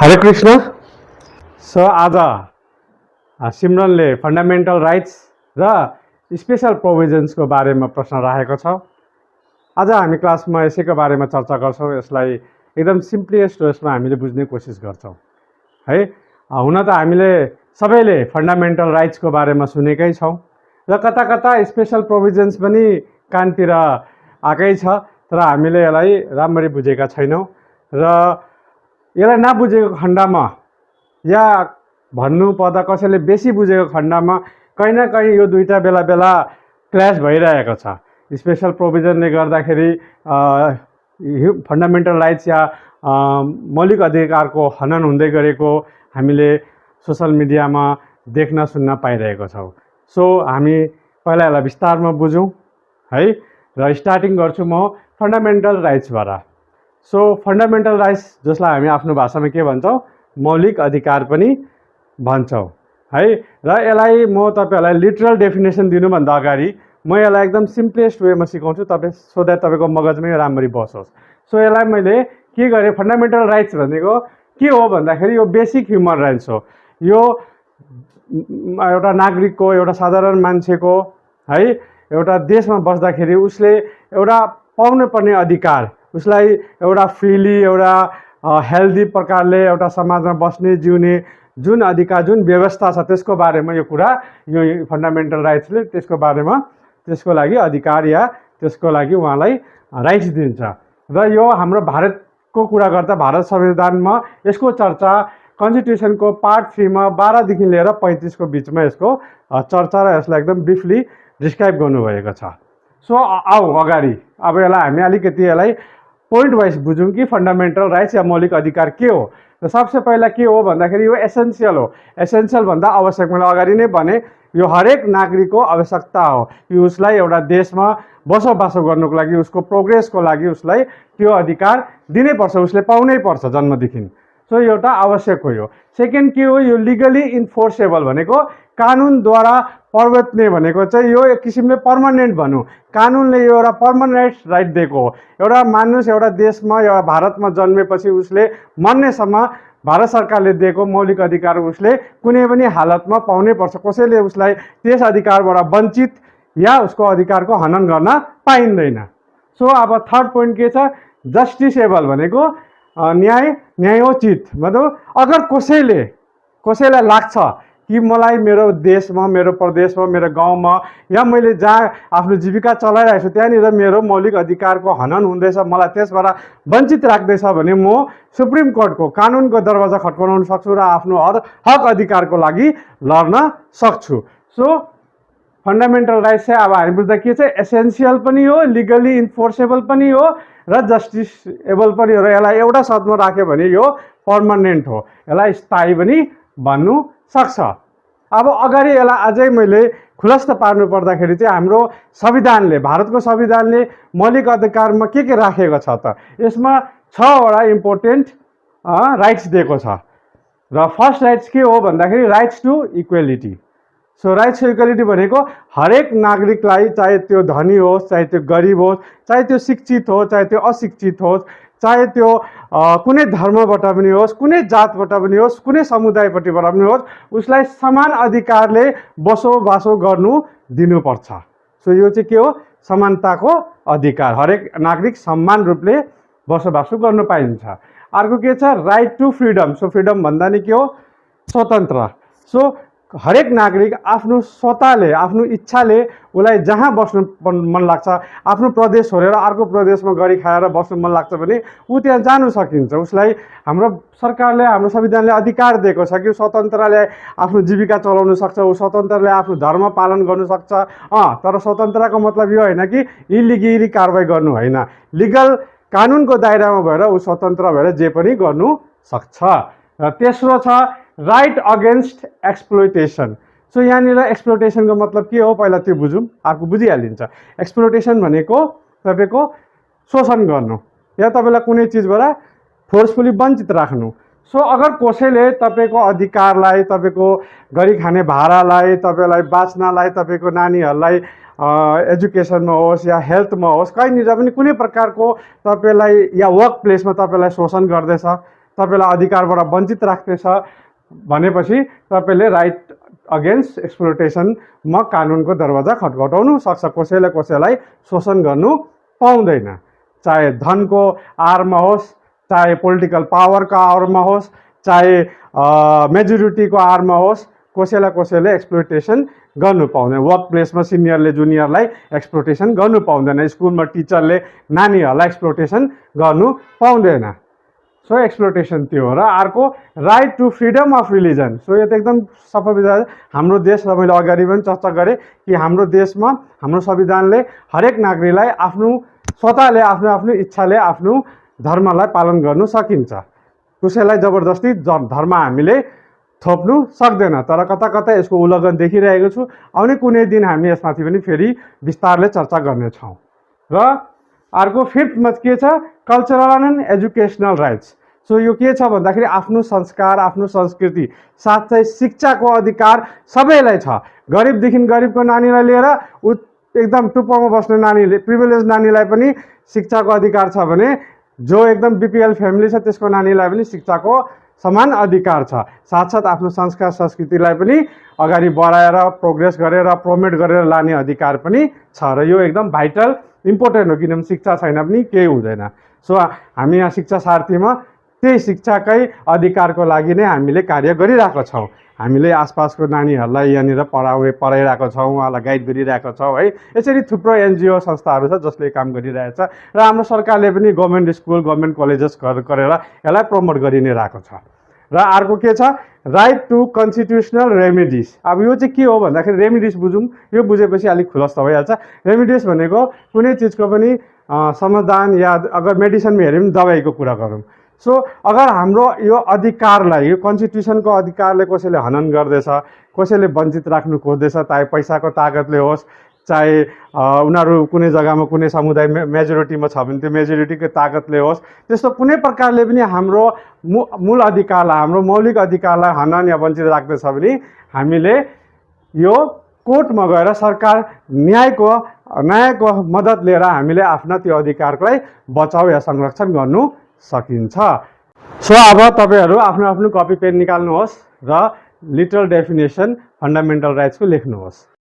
हरे कृष्ण। सो आज सिमरनले fundamental rights र स्पेशल प्रोभिजन्सको बारेमा प्रश्न राखेको छ। आज हामी क्लासमा यसैको बारेमा चर्चा गर्छौँ। यसलाई एकदम सिम्पलेस्ट वेमा हामीले बुझ्ने कोसिस गर्छौँ है। हुन त हामीले सबैले फन्डामेन्टल राइट्सको बारेमा सुनेकै छौँ र कता कता स्पेशल प्रोभिजन्स पनि कानतिर आएकै छ, तर हामीले यसलाई राम्ररी बुझेका छैनौँ र यसलाई नबुझेको खण्डमा या भन्नु पर्दा कसैले बेसी बुझेको खण्डमा कहीँ न कहीँ यो दुईटा बेला बेला क्ल्यास भइरहेको छ। स्पेशल प्रोभिजनले गर्दाखेरि फन्डामेन्टल राइट्स या मौलिक अधिकारको हनन हुँदै गरेको हामीले सोसल मिडियामा देख्न सुन्न पाइरहेको छौँ। सो हामी पहिला यसलाई विस्तारमा बुझौँ है र स्टार्टिङ गर्छु म फन्डामेन्टल राइट्सबाट। सो फन्डामेन्टल राइट्स जसलाई हामी आफ्नो भाषामा के भन्छौँ, मौलिक अधिकार पनि भन्छौँ है। र यसलाई म तपाईँहरूलाई लिटरल डेफिनेसन दिनुभन्दा अगाडि म यसलाई एकदम सिम्पलेस्ट वेमा सिकाउँछु तपाईँ, सो द्याट तपाईँको मगजमै राम्ररी बसोस्। सो यसलाई मैले के गरेँ, फन्डामेन्टल राइट्स भनेको के हो भन्दाखेरि यो बेसिक ह्युमन राइट्स हो। यो एउटा नागरिकको, एउटा साधारण मान्छेको है, एउटा देशमा बस्दाखेरि उसले एउटा पाउनुपर्ने अधिकार, उसलाई एउटा फ्रिली, एउटा हेल्दी प्रकारले एउटा समाजमा बस्ने, जिउने जुन अधिकार, जुन व्यवस्था छ त्यसको बारेमा यो कुरा, यो फन्डामेन्टल राइट्सले त्यसको बारेमा, त्यसको लागि अधिकार या त्यसको लागि उहाँलाई राइट्स दिन्छ। र यो हाम्रो भारतको कुरा गर्दा भारत संविधानमा यसको चर्चा कन्स्टिट्युसनको पार्ट 3 मा 12 देखि लिएर 35 को बिचमा यसको चर्चा र यसलाई एकदम ब्रिफली डिस्क्राइब गर्नुभएको छ। सो आऊ अगाडि अब यसलाई हामी अलिकति यसलाई पोइन्ट वाइज बुझौँ कि फन्डामेन्टल राइट्स या मौलिक अधिकार के हो। र सबसे पहिला के हो भन्दाखेरि यो एसेन्सियल हो। एसेन्सियल भन्दा आवश्यक, मैले अगाडि नै भने यो हरेक नागरिकको आवश्यकता हो कि उसलाई एउटा देशमा बसोबासो गर्नुको लागि, उसको प्रोग्रेसको लागि उसलाई त्यो अधिकार दिनै पर्छ, उसले पाउनै पर्छ जन्मदेखि। सो एउटा आवश्यक हो। यो सेकेन्ड के हो, यो लिगली इन्फोर्सेबल भनेको कानुनद्वारा पर्वतने भनेको चाहिँ यो एक किसिमले पर्मानेन्ट भनौँ, कानुनले यो एउटा पर्मानेन्ट राइट दिएको हो। एउटा मानिस एउटा देशमा या भारतमा जन्मेपछि उसले मर्नेसम्म भारत सरकारले दिएको मौलिक अधिकार उसले कुनै पनि हालतमा पाउनै पर्छ। कसैले उसलाई त्यस अधिकारबाट वञ्चित या उसको अधिकारको हनन गर्न पाइँदैन। सो अब थर्ड पोइन्ट के छ, जस्टिसेबल भनेको न्यायोचित, मतलब अगर कसैलाई लाग्छ कि मलाई मेरो देशमा, मेरो प्रदेशमा, मेरो गाउँमा या मैले जहाँ आफ्नो जीविका चलाइरहेको छु त्यहाँनिर मेरो मौलिक अधिकारको हनन हुँदैछ, मलाई त्यसबाट वञ्चित राख्दैछ भने म सुप्रिम कोर्टको कानुनको दरवाजा खटखटाउन सक्छु र आफ्नो हक अधिकारको लागि लड्न सक्छु। सो फन्डामेन्टल राइट्स चाहिँ अब हामी बुझ्दा के चाहिँ एसेन्सियल पनि हो, लिगली इन्फोर्सेबल पनि हो र जस्टिसेबल पनि हो। र यसलाई एउटा शब्दमा राख्यो भने यो पर्मानेन्ट हो, यसलाई स्थायी पनि भन्नु सक्छ। अब अगाडि यसलाई अझै मैले खुलस्त पार्नु पर्दाखेरि चाहिँ हाम्रो संविधानले, भारतको संविधानले मौलिक अधिकारमा के राखेको छ त, यसमा 6 वटा इम्पोर्टेन्ट राइट्स दिएको छ। र फर्स्ट राइट्स के हो भन्दाखेरि rights to equality. So rights to equality भनेको हरेक नागरिकलाई, चाहे त्यो धनी होस्, चाहे त्यो गरिब होस्, चाहे त्यो शिक्षित होस्, चाहे त्यो अशिक्षित होस्, चाहे त्यो कुनै धर्मबाट पनि होस्, कुनै जातबाट पनि होस्, कुनै समुदायपट्टिबाट पनि होस्, उसलाई समान अधिकारले बसोबासो गर्नु दिनुपर्छ। सो यो चाहिँ के हो, समानताको अधिकार, हरेक नागरिक समान रूपले बसोबासो गर्न पाइन्छ। अर्को के छ, right to freedom. So freedom भन्दा नि के हो, स्वतन्त्र। सो हरेक नागरिक आफ्नो स्वतःले, आफ्नो इच्छाले उसलाई जहाँ बस्नु मन लाग्छ, आफ्नो प्रदेश छोडेर अर्को प्रदेशमा गरी खाएर बस्नु मन लाग्छ भने ऊ त्यहाँ जानु सकिन्छ। उसलाई हाम्रो सरकारले, हाम्रो संविधानले अधिकार दिएको छ कि स्वतन्त्रले आफ्नो जीविका चलाउन सक्छ, ऊ स्वतन्त्रले आफ्नो धर्म पालन गर्नु सक्छ। तर स्वतन्त्रको मतलब यो होइन कि इलिगली कारवाही गर्नु होइन, लिगल कानुनको दायरामा भएर ऊ स्वतन्त्र भएर जे पनि गर्नु सक्छ। र तेस्रो छ राइट अगेन्स्ट एक्सप्लोइटेसन। सो यहाँनिर एक्सप्लोइटेसनको मतलब के हो पहिला त्यो बुझौँ, अर्को बुझिहालिन्छ। एक्सप्लोइटेसन भनेको तपाईँको शोषण गर्नु या तपाईँलाई कुनै चिजबाट फोर्सफुली वञ्चित राख्नु। सो अगर कसैले तपाईँको अधिकारलाई, तपाईँको गरी खाने भाडालाई, तपाईँलाई बाँच्नलाई, तपाईँको नानीहरूलाई एजुकेसनमा होस् या हेल्थमा होस्, कहीँनिर पनि कुनै प्रकारको तपाईँलाई या वर्क प्लेसमा तपाईँलाई शोषण गर्दैछ, तपाईँलाई अधिकारबाट वञ्चित राख्दैछ भनेपछि तपाईँले राइट अगेन्स्ट एक्सप्लोइटेसनमा कानुनको दरवाजा खटखटाउनु सक्छ। कसैलाई शोषण गर्नु पाउँदैन, चाहे धनको आरमा होस्, चाहे पोलिटिकल पावरको आरमा होस्, चाहे मेजोरिटीको आरमा होस्, कसैले एक्सप्लोइटेसन गर्नु पाउँदैन। वर्क प्लेसमा सिनियरले जुनियरलाई एक्सप्लोइटेसन गर्नु पाउँदैन, स्कुलमा टिचरले नानीहरूलाई एक्सप्लोइटेसन गर्नु पाउँदैन। सो एक्सप्लोइटेसन त्यो हो। र अर्को right to freedom of religion. So यो त एकदम सफा विधान हाम्रो देश, र मैले अगाडि पनि चर्चा गरेँ कि हाम्रो देशमा हाम्रो संविधानले हरेक नागरिकलाई आफ्नो स्वतःले आफ्नो इच्छाले आफ्नो धर्मलाई पालन गर्नु सकिन्छ। कसैलाई जबरजस्ती धर्म हामीले थप्नु सक्दैन। तर कता यसको उल्लङ्घन देखिरहेको छु। आउने कुनै दिन हामी यसमाथि पनि फेरि विस्तारले चर्चा गर्नेछौँ। र अर्को फिफ्थमा के छ, cultural and educational rights. So यो के छ भन्दाखेरि आफ्नो संस्कार, आफ्नो संस्कृति, साथै शिक्षाको अधिकार सबैलाई छ। गरिबदेखि गरिबको नानीलाई लिएर एकदम टुप्पोमा बस्ने नानीले, प्रिभिलेज नानीलाई पनि शिक्षाको अधिकार छ भने जो एकदम बिपिएल फ्यामिली छ त्यसको नानीलाई पनि शिक्षाको समान अधिकार छ। साथसाथ आफ्नो संस्कार संस्कृतिलाई पनि अगाडि बढाएर प्रोग्रेस गरेर प्रमोट गरेर लाने अधिकार पनि छ। र यो एकदम भाइटल इम्पोर्टेन्ट हो, किनभने शिक्षा छैन भने केही हुँदैन। सो हामी यहाँ शिक्षा सारथीमा त्यही शिक्षाकै अधिकारको लागि नै हामीले कार्य गरिरहेको छौँ। हामीले आसपासको नानीहरूलाई यहाँनिर पढाइरहेको छौँ, उहाँलाई गाइड गरिरहेको छौँ है। यसरी थुप्रो एनजिओ संस्थाहरू छ जसले काम गरिरहेछ। र हाम्रो सरकारले पनि गभर्मेन्ट स्कुल, गभर्मेन्ट कलेजेस गरेर यसलाई प्रमोट गरि नै रहेको छ। र अर्को के छ, राइट टु कन्स्टिट्युसनल रेमेडिज। अब यो चाहिँ के हो भन्दाखेरि रेमेडिज बुझौँ, यो बुझेपछि अलिक खुलस्त भइहाल्छ। रेमेडिज भनेको कुनै चिजको पनि समाधान, या अगर मेडिसिनमा हेऱ्यो भने दबाईको कुरा गरौँ। सो अगर हाम्रो यो अधिकारलाई, यो कन्स्टिट्युसनको अधिकारले कसैले हनन गर्दैछ, कसैले वञ्चित राख्नु खोज्दैछ, चाहे पैसाको ताकतले होस्, चाहे उनीहरू कुनै जग्गामा कुनै समुदाय मेजोरिटीमा छ भने त्यो मेजोरिटीको ताकतले होस्, त्यस्तो कुनै प्रकारले पनि हाम्रो मूल अधिकारलाई, हाम्रो मौलिक अधिकारलाई हनन या वञ्चित राख्दैछ भने हामीले यो कोर्टमा गएर सरकार न्यायको मद्दत लिएर हामीले आफ्ना त्यो अधिकारलाई बचाउ या संरक्षण गर्नु सकिन्छ। सो अब तपाईँहरू आफ्नो कपी पेन निकाल्नुहोस् र लिटरल डेफिनेसन फन्डामेन्टल राइट्सको लेख्नुहोस्।